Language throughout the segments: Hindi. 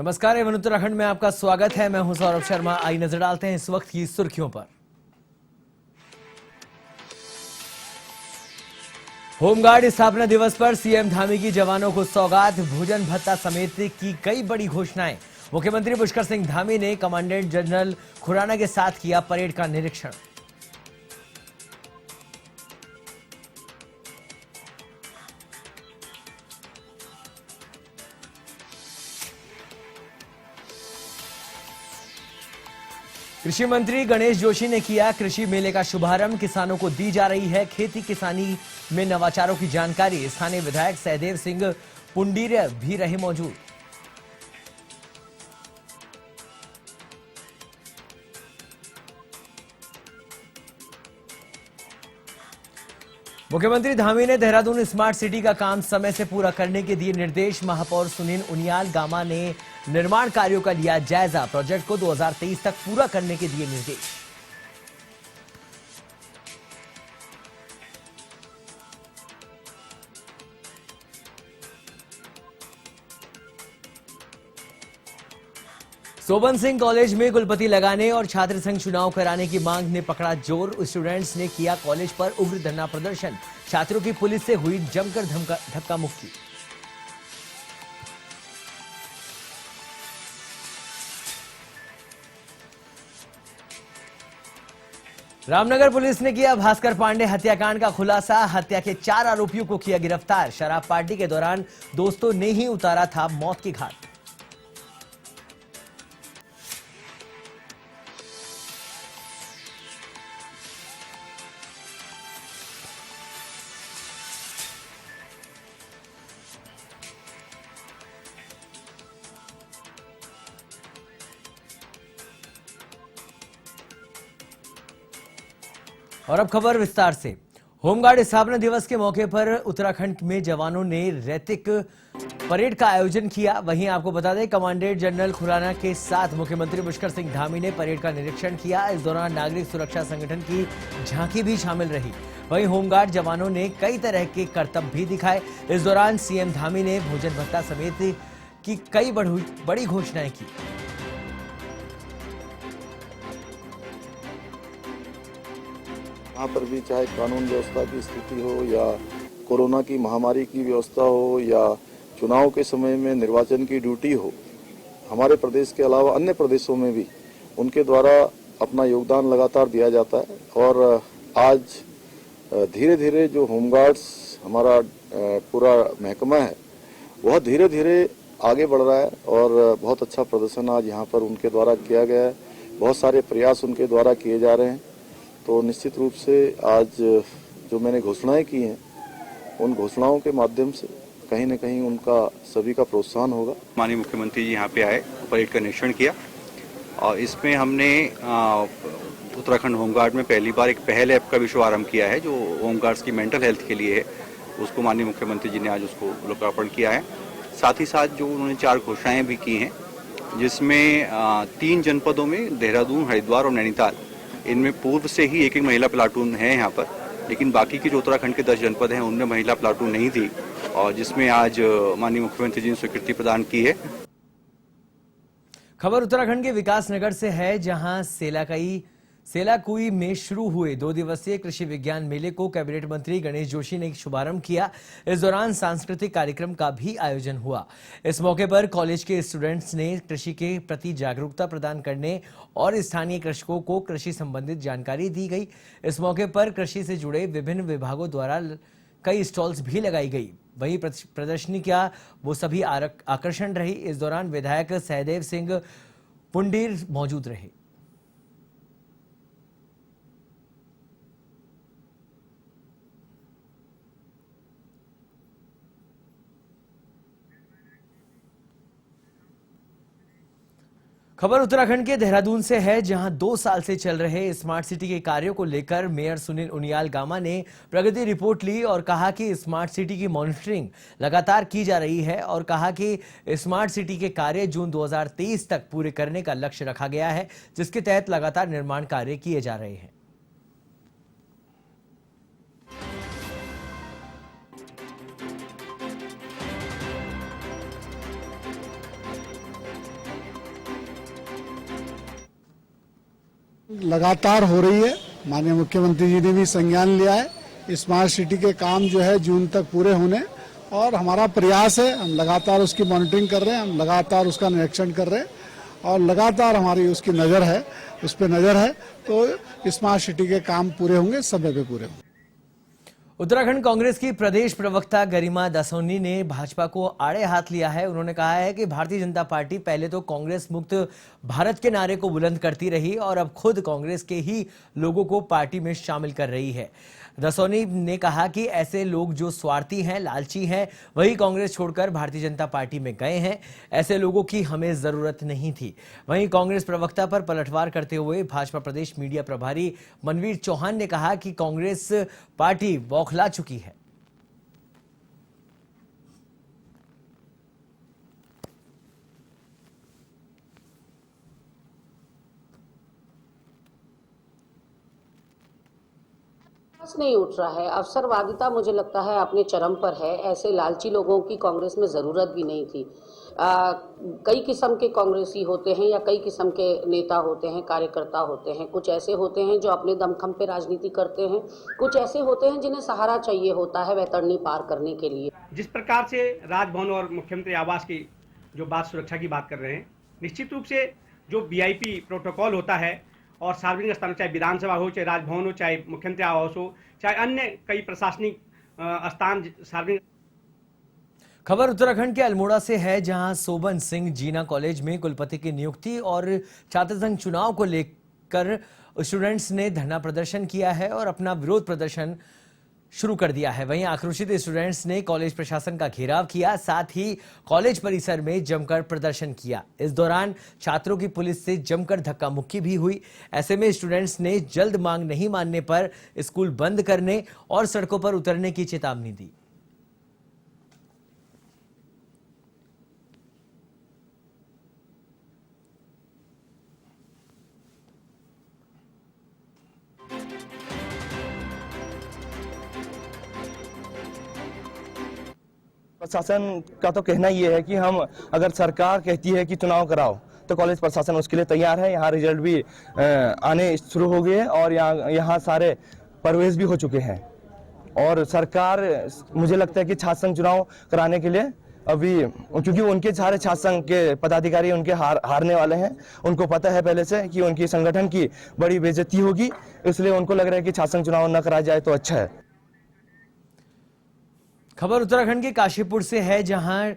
नमस्कार, एवं उत्तराखंड में आपका स्वागत है। मैं हूं सौरभ शर्मा। आई नजर डालते हैं इस वक्त की सुर्खियों पर। होमगार्ड स्थापना दिवस पर सीएम धामी की जवानों को सौगात, भोजन भत्ता समेत की कई बड़ी घोषणाएं। मुख्यमंत्री पुष्कर सिंह धामी ने कमांडेंट जनरल खुराना के साथ किया परेड का निरीक्षण। कृषि मंत्री गणेश जोशी ने किया कृषि मेले का शुभारंभ। किसानों को दी जा रही है खेती किसानी में नवाचारों की जानकारी। स्थानीय विधायक सहदेव सिंह पुंडीर भी रहे मौजूद। मुख्यमंत्री धामी ने देहरादून स्मार्ट सिटी का काम समय से पूरा करने के दिए निर्देश। महापौर सुनील उनियाल गामा ने निर्माण कार्यों का लिया जायजा। प्रोजेक्ट को 2023 तक पूरा करने के दिए निर्देश। सोबन सिंह कॉलेज में कुलपति लगाने और छात्र संघ चुनाव कराने की मांग ने पकड़ा जोर। स्टूडेंट्स ने किया कॉलेज पर उग्र धरना प्रदर्शन। छात्रों की पुलिस से हुई जमकर धक्का मुक्की। रामनगर पुलिस ने किया भास्कर पांडे हत्याकांड का खुलासा। हत्या के 4 आरोपियों को किया गिरफ्तार। शराब पार्टी के दौरान दोस्तों ने ही उतारा था मौत की घाट। और अब खबर विस्तार से। होमगार्ड स्थापना दिवस के मौके पर उत्तराखंड में जवानों ने रैतिक परेड का आयोजन किया। वहीं आपको बता दें, कमांडेंट जनरल खुराना के साथ मुख्यमंत्री पुष्कर सिंह धामी ने परेड का निरीक्षण किया। इस दौरान नागरिक सुरक्षा संगठन की झांकी भी शामिल रही। वहीं होमगार्ड जवानों ने कई तरह के करतब भी दिखाए। इस दौरान सीएम धामी ने भोजन भत्ता समेत की कई बड़ी घोषणाएं की। यहाँ पर भी चाहे कानून व्यवस्था की स्थिति हो या कोरोना की महामारी की व्यवस्था हो या चुनाव के समय में निर्वाचन की ड्यूटी हो, हमारे प्रदेश के अलावा अन्य प्रदेशों में भी उनके द्वारा अपना योगदान लगातार दिया जाता है। और आज धीरे धीरे जो होमगार्ड्स हमारा पूरा महकमा है वह धीरे धीरे आगे बढ़ रहा है और बहुत अच्छा प्रदर्शन आज यहाँ पर उनके द्वारा किया गया है। बहुत सारे प्रयास उनके द्वारा किए जा रहे हैं। तो निश्चित रूप से आज जो मैंने घोषणाएं की हैं उन घोषणाओं के माध्यम से कहीं न कहीं उनका सभी का प्रोत्साहन होगा। माननीय मुख्यमंत्री जी यहाँ पे आए, परेड का निरीक्षण किया और इसमें हमने उत्तराखंड होमगार्ड में पहली बार एक पहल ऐप का भी शुभारंभ किया है जो होमगार्ड्स की मेंटल हेल्थ के लिए है। उसको माननीय मुख्यमंत्री जी ने आज उसको लोकार्पण किया है। साथ ही साथ जो उन्होंने 4 घोषणाएं भी की हैं जिसमें 3 जनपदों में देहरादून, हरिद्वार और नैनीताल, इनमें पूर्व से ही एक महिला प्लाटून है यहाँ पर, लेकिन बाकी के जो उत्तराखंड के 10 जनपद हैं उनमें महिला प्लाटून नहीं थी और जिसमें आज माननीय मुख्यमंत्री जी ने स्वीकृति प्रदान की है। खबर उत्तराखंड के विकासनगर से है, जहां सेलाकुई में शुरू हुए 2 दिवसीय कृषि विज्ञान मेले को कैबिनेट मंत्री गणेश जोशी ने शुभारंभ किया। इस दौरान सांस्कृतिक कार्यक्रम का भी आयोजन हुआ। इस मौके पर कॉलेज के स्टूडेंट्स ने कृषि के प्रति जागरूकता प्रदान करने और स्थानीय कृषकों को कृषि संबंधित जानकारी दी गई। इस मौके पर कृषि से जुड़े विभिन्न विभागों द्वारा कई स्टॉल्स भी लगाई गई। वहीं प्रदर्शनी क्या वो सभी आकर्षण रही। इस दौरान विधायक सहदेव सिंह पुंडीर मौजूद रहे। खबर उत्तराखंड के देहरादून से है, जहां 2 साल से चल रहे स्मार्ट सिटी के कार्यों को लेकर मेयर सुनील उनियाल गामा ने प्रगति रिपोर्ट ली और कहा कि स्मार्ट सिटी की मॉनिटरिंग लगातार की जा रही है और कहा कि स्मार्ट सिटी के कार्य जून 2023 तक पूरे करने का लक्ष्य रखा गया है, जिसके तहत लगातार निर्माण कार्य किए जा रहे हैं। लगातार हो रही है। माननीय मुख्यमंत्री जी ने भी संज्ञान लिया है। स्मार्ट सिटी के काम जो है जून तक पूरे होने, और हमारा प्रयास है, हम लगातार उसकी मॉनिटरिंग कर रहे हैं, हम लगातार उसका निरीक्षण कर रहे हैं और लगातार हमारी उसकी नज़र है, उस पर नज़र है। तो स्मार्ट सिटी के काम पूरे होंगे, समय पे पूरे होंगे। उत्तराखंड कांग्रेस की प्रदेश प्रवक्ता गरिमा दासोनी ने भाजपा को आड़े हाथ लिया है। उन्होंने कहा है कि भारतीय जनता पार्टी पहले तो कांग्रेस मुक्त भारत के नारे को बुलंद करती रही और अब खुद कांग्रेस के ही लोगों को पार्टी में शामिल कर रही है। दासोनी ने कहा कि ऐसे लोग जो स्वार्थी हैं, लालची हैं, वही कांग्रेस छोड़कर भारतीय जनता पार्टी में गए हैं। ऐसे लोगों की हमें जरूरत नहीं थी। वहीं कांग्रेस प्रवक्ता पर पलटवार करते हुए भाजपा प्रदेश मीडिया प्रभारी मनवीर चौहान ने कहा कि कांग्रेस पार्टी बौखला चुकी है। नहीं उठ रहा है। अवसरवादिता मुझे लगता है अपने चरम पर है। ऐसे लालची लोगों की कांग्रेस में ज़रूरत भी नहीं थी। कई किस्म के कांग्रेसी होते हैं या कई किस्म के नेता होते हैं, कार्यकर्ता होते हैं। कुछ ऐसे होते हैं जो अपने दमखम पे राजनीति करते हैं, कुछ ऐसे होते हैं जिन्हें सहारा चाहिए होता है वैतरणी पार करने के लिए। जिस प्रकार से राजभवन और मुख्यमंत्री आवास की जो बात, सुरक्षा की बात कर रहे हैं, निश्चित रूप से जो वीआईपी प्रोटोकॉल होता है और सार्वजनिक स्थान, चाहे विधानसभा हो, चाहे राजभवन हो, चाहे मुख्यमंत्री आवास हो, चाहे अन्य कई प्रशासनिक स्थान सार्वजनिक। खबर उत्तराखंड के अल्मोड़ा से है, जहां सोबन सिंह जीना कॉलेज में कुलपति की नियुक्ति और छात्र संघ चुनाव को लेकर स्टूडेंट्स ने धरना प्रदर्शन किया है और अपना विरोध प्रदर्शन शुरू कर दिया है। वहीं आक्रोशित स्टूडेंट्स ने कॉलेज प्रशासन का घेराव किया, साथ ही कॉलेज परिसर में जमकर प्रदर्शन किया। इस दौरान छात्रों की पुलिस से जमकर धक्का मुक्की भी हुई। ऐसे में स्टूडेंट्स ने जल्द मांग नहीं मानने पर स्कूल बंद करने और सड़कों पर उतरने की चेतावनी दी। प्रशासन का तो कहना ये है कि हम, अगर सरकार कहती है कि चुनाव कराओ, तो कॉलेज प्रशासन उसके लिए तैयार है। यहाँ रिजल्ट भी आने शुरू हो गए हैं और यहाँ सारे प्रवेश भी हो चुके हैं। और सरकार, मुझे लगता है कि छात्र संघ चुनाव कराने के लिए अभी, क्योंकि उनके सारे छात्र संघ के पदाधिकारी उनके हारने वाले हैं, उनको पता है पहले से कि उनकी संगठन की बड़ी बेइज्जती होगी, इसलिए उनको लग रहा है कि छात्र संघ चुनाव न कराया जाए तो अच्छा है। खबर उत्तराखंड के काशीपुर से है, जहां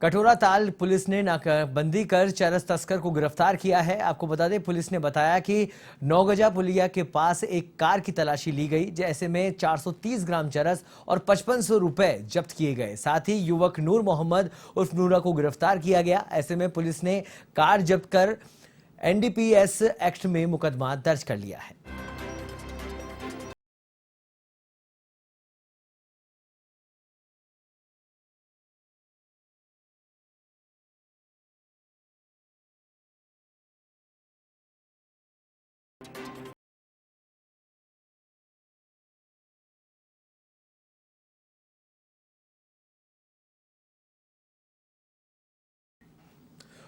कटोरा ताल पुलिस ने नाकाबंदी कर चरस तस्कर को गिरफ्तार किया है। आपको बता दें, पुलिस ने बताया कि नौगजा पुलिया के पास एक कार की तलाशी ली गई, जैसे में 430 ग्राम चरस और 5500 रुपए जब्त किए गए। साथ ही युवक नूर मोहम्मद उर्फ नूरा को गिरफ्तार किया गया। ऐसे में पुलिस ने कार जब्त कर एनडीपीएस एक्ट में मुकदमा दर्ज कर लिया है।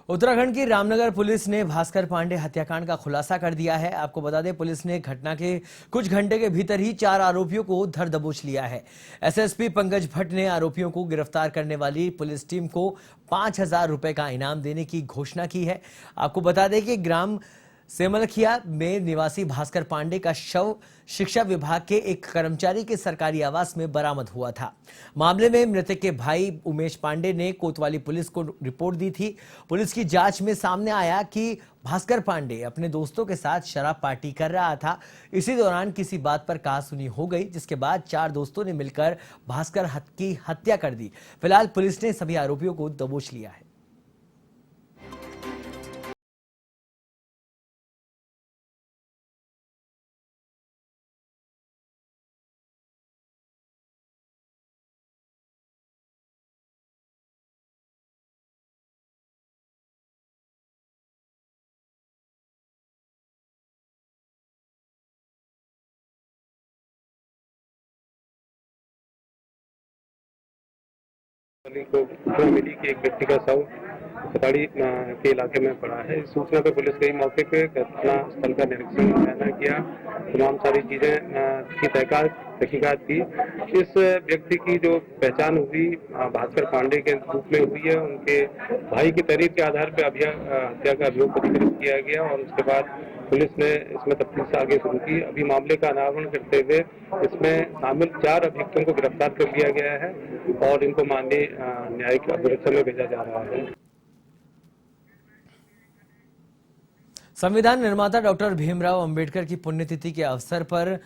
उत्तराखंड की रामनगर पुलिस ने भास्कर पांडे हत्याकांड का खुलासा कर दिया है। आपको बता दें, पुलिस ने घटना के कुछ घंटे के भीतर ही 4 आरोपियों को धर दबोच लिया है। एसएसपी पंकज भट्ट ने आरोपियों को गिरफ्तार करने वाली पुलिस टीम को 5000 रुपए का इनाम देने की घोषणा की है। आपको बता दें कि ग्राम सेमलखिया में निवासी भास्कर पांडे का शव शिक्षा विभाग के एक कर्मचारी के सरकारी आवास में बरामद हुआ था। मामले में मृतक के भाई उमेश पांडे ने कोतवाली पुलिस को रिपोर्ट दी थी। पुलिस की जांच में सामने आया कि भास्कर पांडे अपने दोस्तों के साथ शराब पार्टी कर रहा था। इसी दौरान किसी बात पर कहासुनी हो गई, जिसके बाद 4 दोस्तों ने मिलकर भास्कर की हत्या कर दी। फिलहाल पुलिस ने सभी आरोपियों को दबोच लिया है। को मिली कि एक व्यक्ति का शव पताड़ी के इलाके में पड़ा है। इस सूचना पर पुलिस गई मौके पे, घटना स्थल का निरीक्षण मुआयना किया, तमाम सारी चीजें की तहकीकात की। इस व्यक्ति की जो पहचान हुई भास्कर पांडे के रूप में हुई है। उनके भाई की तहरीर के आधार पर हत्या का अभियोग पंजीकृत किया गया और उसके बाद पुलिस ने इसमें तफ्तीश आगे शुरू की। अभी मामले का अनावरण करते हुए इसमें शामिल 4 अभियुक्तों को गिरफ्तार कर लिया गया है और इनको माननीय न्यायिक अभिरक्षा में भेजा जा रहा है। संविधान निर्माता डॉक्टर भीमराव अंबेडकर की पुण्यतिथि के अवसर पर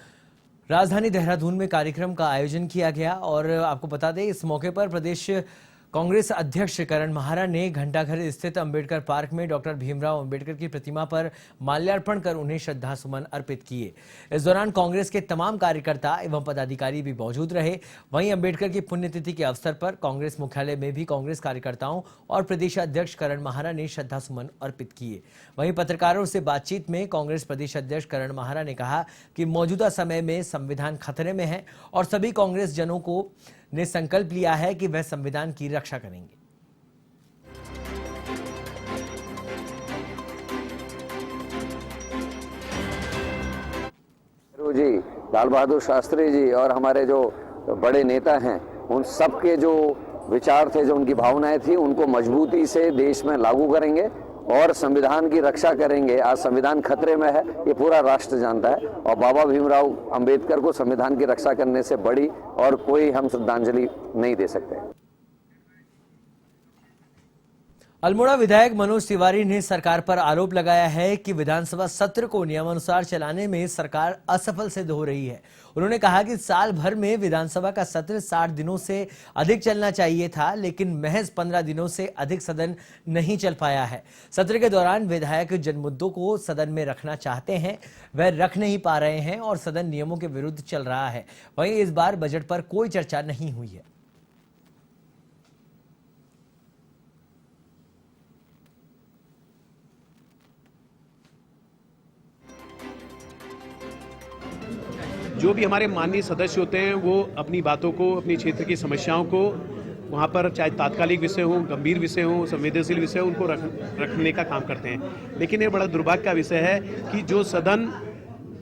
राजधानी देहरादून में कार्यक्रम का आयोजन किया गया और आपको बता दें इस मौके पर प्रदेश कांग्रेस अध्यक्ष करण महारा ने घंटाघर स्थित अंबेडकर पार्क में डॉक्टर भीमराव अंबेडकर की प्रतिमा पर माल्यार्पण कर उन्हें श्रद्धासुमन अर्पित किए। इस दौरान कांग्रेस के तमाम कार्यकर्ता एवं पदाधिकारी भी मौजूद रहे। वहीं अंबेडकर की पुण्यतिथि के अवसर पर कांग्रेस मुख्यालय में भी कांग्रेस कार्यकर्ताओं और प्रदेश अध्यक्ष करण महारा ने श्रद्धासुमन अर्पित किए। वहीं पत्रकारों से बातचीत में कांग्रेस प्रदेश अध्यक्ष करण महारा ने कहा कि मौजूदा समय में संविधान खतरे में है और सभी कांग्रेस जनों को ने संकल्प लिया है कि वह संविधान की रक्षा करेंगे। जी, लाल बहादुर शास्त्री जी और हमारे जो बड़े नेता हैं, उन सब के जो विचार थे, जो उनकी भावनाएं थी, उनको मजबूती से देश में लागू करेंगे और संविधान की रक्षा करेंगे। आज संविधान खतरे में है, ये पूरा राष्ट्र जानता है और बाबा भीमराव अंबेडकर को संविधान की रक्षा करने से बड़ी और कोई हम श्रद्धांजलि नहीं दे सकते। अल्मोड़ा विधायक मनोज तिवारी ने सरकार पर आरोप लगाया है कि विधानसभा सत्र को नियमानुसार चलाने में सरकार असफल सिद्ध हो रही है। उन्होंने कहा कि साल भर में विधानसभा का सत्र 60 दिनों से अधिक चलना चाहिए था, लेकिन महज 15 दिनों से अधिक सदन नहीं चल पाया है। सत्र के दौरान विधायक जिन मुद्दों को सदन में रखना चाहते हैं वह रख नहीं पा रहे हैं और सदन नियमों के विरुद्ध चल रहा है। वहीं इस बार बजट पर कोई चर्चा नहीं हुई है। जो भी हमारे माननीय सदस्य होते हैं वो अपनी बातों को, अपनी क्षेत्र की समस्याओं को वहाँ पर चाहे तात्कालिक विषय हो, गंभीर विषय हो, संवेदनशील विषय हो, उनको रखने का काम करते हैं। लेकिन ये बड़ा दुर्भाग्य का विषय है कि जो सदन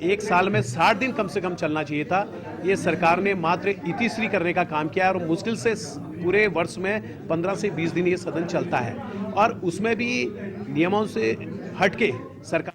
एक साल में 60 दिन कम से कम चलना चाहिए था, ये सरकार ने मात्र इतिश्री करने का काम किया और मुश्किल से पूरे वर्ष में 15 से 20 दिन ये सदन चलता है और उसमें भी नियमों से हटके सरकार।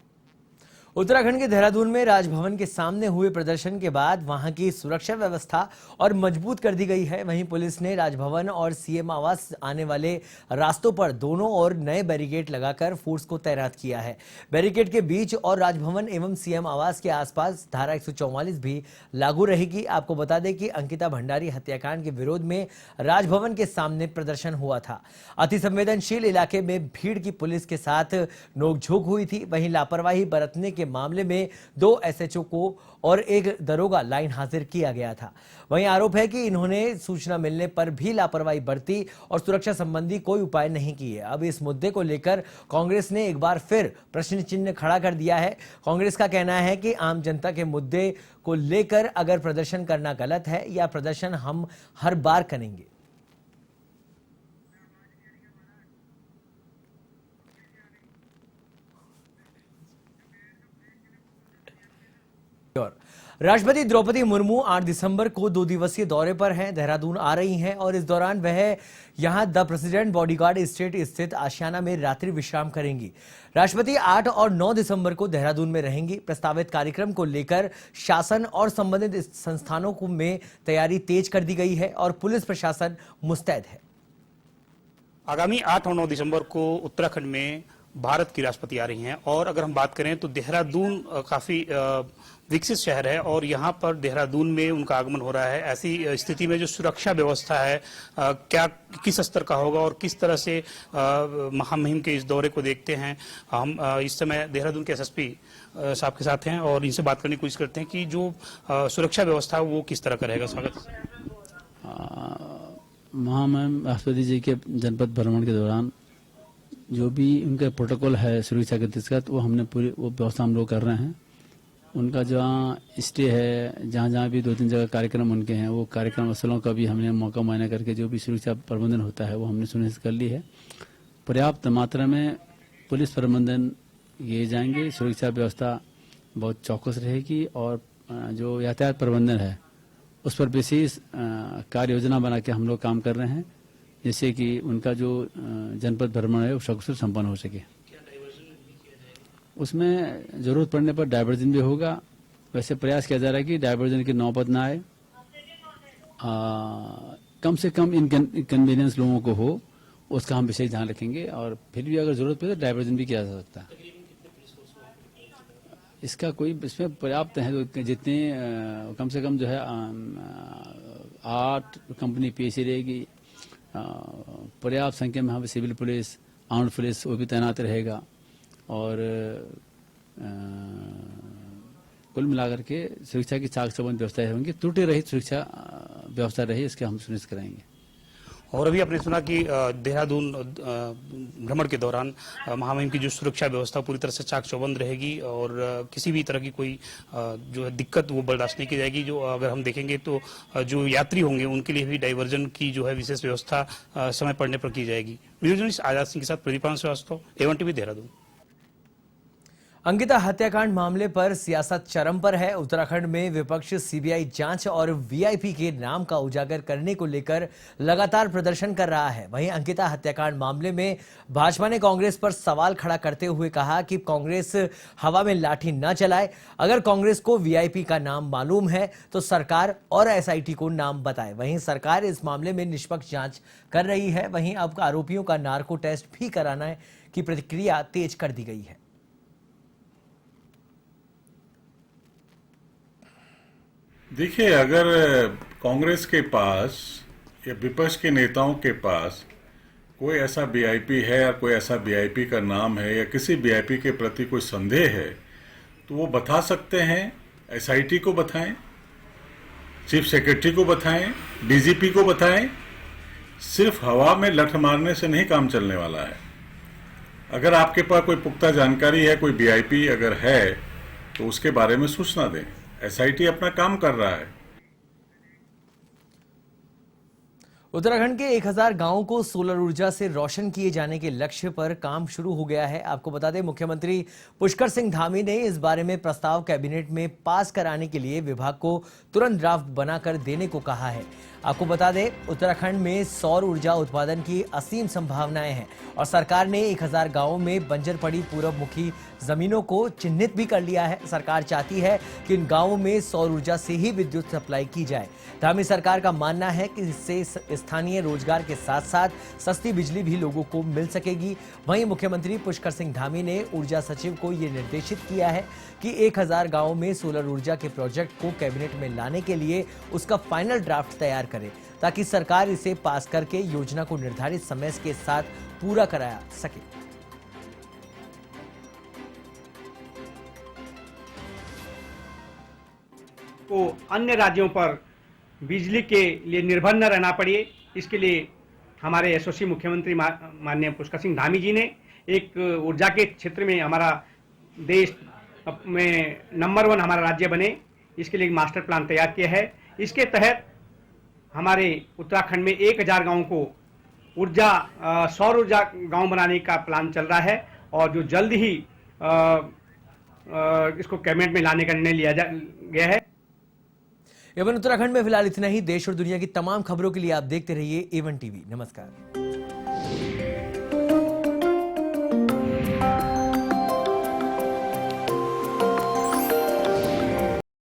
उत्तराखंड के देहरादून में राजभवन के सामने हुए प्रदर्शन के बाद वहां की सुरक्षा व्यवस्था और मजबूत कर दी गई है। वहीं पुलिस ने राजभवन और सीएम आवास आने वाले रास्तों पर दोनों ओर नए बैरिकेड लगाकर फोर्स को तैनात किया है। बैरिकेड के बीच और राजभवन एवं सीएम आवास के आसपास धारा 144 भी लागू रहेगी। आपको बता दें कि अंकिता भंडारी हत्याकांड के विरोध में राजभवन के सामने प्रदर्शन हुआ था। अति संवेदनशील इलाके में भीड़ की पुलिस के साथ नोकझोंक हुई थी। वहीं लापरवाही बरतने के मामले में 2 एसएचओ को और 1 दरोगा लाइन हाजिर किया गया था। वहीं आरोप है कि इन्होंने सूचना मिलने पर भी लापरवाही बरती और सुरक्षा संबंधी कोई उपाय नहीं किए। अब इस मुद्दे को लेकर कांग्रेस ने एक बार फिर प्रश्न चिन्ह खड़ा कर दिया है। कांग्रेस का कहना है कि आम जनता के मुद्दे को लेकर अगर प्रदर्शन करना गलत है या प्रदर्शन हम हर बार करेंगे। राष्ट्रपति द्रौपदी मुर्मू 8 दिसंबर को 2 दिवसीय दौरे पर हैं, देहरादून आ रही हैं और इस दौरान वह यहां द प्रेसिडेंट बॉडीगार्ड एस्टेट स्थित आशियाना में रात्रि विश्राम करेंगी। राष्ट्रपति 8 और 9 दिसंबर को देहरादून में रहेंगी। प्रस्तावित कार्यक्रम को लेकर शासन और संबंधित संस्थानों में तैयारी तेज कर दी गई है और पुलिस प्रशासन मुस्तैद है। आगामी 8 और 9 दिसंबर को उत्तराखंड में भारत की राष्ट्रपति आ रही हैं और अगर हम बात करें तो देहरादून काफी विकसित शहर है और यहाँ पर देहरादून में उनका आगमन हो रहा है। ऐसी स्थिति में जो सुरक्षा व्यवस्था है क्या किस स्तर का होगा और किस तरह से महामहिम के इस दौरे को देखते हैं, हम इस समय देहरादून के एसएसपी साहब के साथ हैं और इनसे बात करने की कोशिश करते हैं कि जो सुरक्षा व्यवस्था वो किस तरह का रहेगा। स्वागत। महामहिम राष्ट्रपति जी के जनपद भ्रमण के दौरान जो भी उनका प्रोटोकॉल है सुरक्षा के दृष्टिगत वो हमने पूरी वो व्यवस्था हम लोग कर रहे हैं। उनका जहाँ स्टे है, जहाँ जहाँ भी 2-3 जगह कार्यक्रम उनके हैं, वो कार्यक्रम स्थलों का भी हमने मौका मुआयना करके जो भी सुरक्षा प्रबंधन होता है वो हमने सुनिश्चित कर ली है। पर्याप्त मात्रा में पुलिस प्रबंधन किए जाएंगे, सुरक्षा व्यवस्था बहुत चौकस रहेगी और जो यातायात प्रबंधन है उस पर विशेष कार्य योजना बना के हम लोग काम कर रहे हैं, जिससे कि उनका जो जनपद भ्रमण है वो सकुशल संपन्न हो सके। उसमें जरूरत पड़ने पर डायवर्जन भी होगा। वैसे प्रयास किया जा रहा है कि डायवर्जन की नौबत ना आए, कम से कम इनकन्वीनियंस लोगों को हो, उसका हम विशेष ध्यान रखेंगे और फिर भी अगर जरूरत पड़े तो डायवर्जन भी किया जा सकता है। इसका कोई इसमें पर्याप्त है, जितने कम से कम जो है 8 कंपनी पीएसी रहेगी, पर्याप्त संख्या में यहाँ पे सिविल पुलिस, आर्म्ड पुलिस वो भी तैनात रहेगा और कुल मिलाकर के सुरक्षा की चाक चौबंद व्यवस्था होंगी, त्रुटि रहित सुरक्षा व्यवस्था रही, इसके हम सुनिश्चित कराएंगे। और अभी आपने सुना कि देहरादून भ्रमण के दौरान महामहिम की जो सुरक्षा व्यवस्था पूरी तरह से चाक चौबंद रहेगी और किसी भी तरह की कोई जो है दिक्कत वो बर्दाश्त नहीं की जाएगी। जो अगर हम देखेंगे तो जो यात्री होंगे उनके लिए भी डाइवर्जन की जो है विशेष व्यवस्था समय पड़ने पर की जाएगी। वीडियो जर्नलिस्ट आजाद सिंह के साथ प्रदीपान श्रीवास्तव, A1 TV देहरादून। अंकिता हत्याकांड मामले पर सियासत चरम पर है। उत्तराखंड में विपक्ष सीबीआई जांच और वीआईपी के नाम का उजागर करने को लेकर लगातार प्रदर्शन कर रहा है। वहीं अंकिता हत्याकांड मामले में भाजपा ने कांग्रेस पर सवाल खड़ा करते हुए कहा कि कांग्रेस हवा में लाठी न चलाए। अगर कांग्रेस को वीआईपी का नाम मालूम है तो सरकार और एसआईटी को नाम बताए। वहीं सरकार इस मामले में निष्पक्ष जांच कर रही है। वहीं अब आरोपियों का नार्को टेस्ट भी कराने की प्रक्रिया तेज कर दी गई है। देखिए, अगर कांग्रेस के पास या विपक्ष के नेताओं के पास कोई ऐसा वीआईपी है या कोई ऐसा वीआईपी का नाम है या किसी वीआईपी के प्रति कोई संदेह है तो वो बता सकते हैं। एसआईटी को बताएं, चीफ सेक्रेटरी को बताएं, डीजीपी को बताएं। सिर्फ हवा में लठ मारने से नहीं काम चलने वाला है। अगर आपके पास कोई पुख्ता जानकारी है, कोई वीआईपी अगर है तो उसके बारे में सूचना दें। एसआईटी अपना काम कर रहा है। उत्तराखंड के 1000 गांवों को सोलर ऊर्जा से रोशन किए जाने के लक्ष्य पर काम शुरू हो गया है। आपको बता दें, मुख्यमंत्री पुष्कर सिंह धामी ने इस बारे में प्रस्ताव कैबिनेट में पास कराने के लिए विभाग को तुरंत ड्राफ्ट बनाकर देने को कहा है। आपको बता दें, उत्तराखंड में सौर ऊर्जा उत्पादन की असीम संभावनाएं हैं और सरकार ने 1000 गांवों में बंजर पड़ी पूरबमुखी जमीनों को चिन्हित भी कर लिया है। सरकार चाहती है कि इन गांवों में सौर ऊर्जा से ही विद्युत सप्लाई की जाए। धामी सरकार का मानना है कि इससे स्थानीय रोजगार के साथ साथ सस्ती बिजली भी लोगों को मिल सकेगी। वहीं मुख्यमंत्री पुष्कर सिंह धामी ने ऊर्जा सचिव को ये निर्देशित किया है कि 1000 गांवों में सोलर ऊर्जा के प्रोजेक्ट को कैबिनेट में लाने के लिए उसका फाइनल ड्राफ्ट तैयार करे, ताकि सरकार इसे पास करके योजना को निर्धारित समय के साथ पूरा कराया सके। को अन्य राज्यों पर बिजली के लिए निर्भर न रहना पड़े, इसके लिए हमारे यशस्वी मुख्यमंत्री माननीय पुष्कर सिंह धामी जी ने एक ऊर्जा के क्षेत्र में हमारा देश में नंबर 1 हमारा राज्य बने, इसके लिए एक मास्टर प्लान तैयार किया है। इसके तहत हमारे उत्तराखंड में 1000 गांवों को सौर ऊर्जा गांव बनाने का प्लान चल रहा है और जो जल्द ही इसको कैबिनेट में लाने का निर्णय लिया गया है। एवन उत्तराखंड में फिलहाल इतना ही। देश और दुनिया की तमाम खबरों के लिए आप देखते रहिए A1 TV। नमस्कार।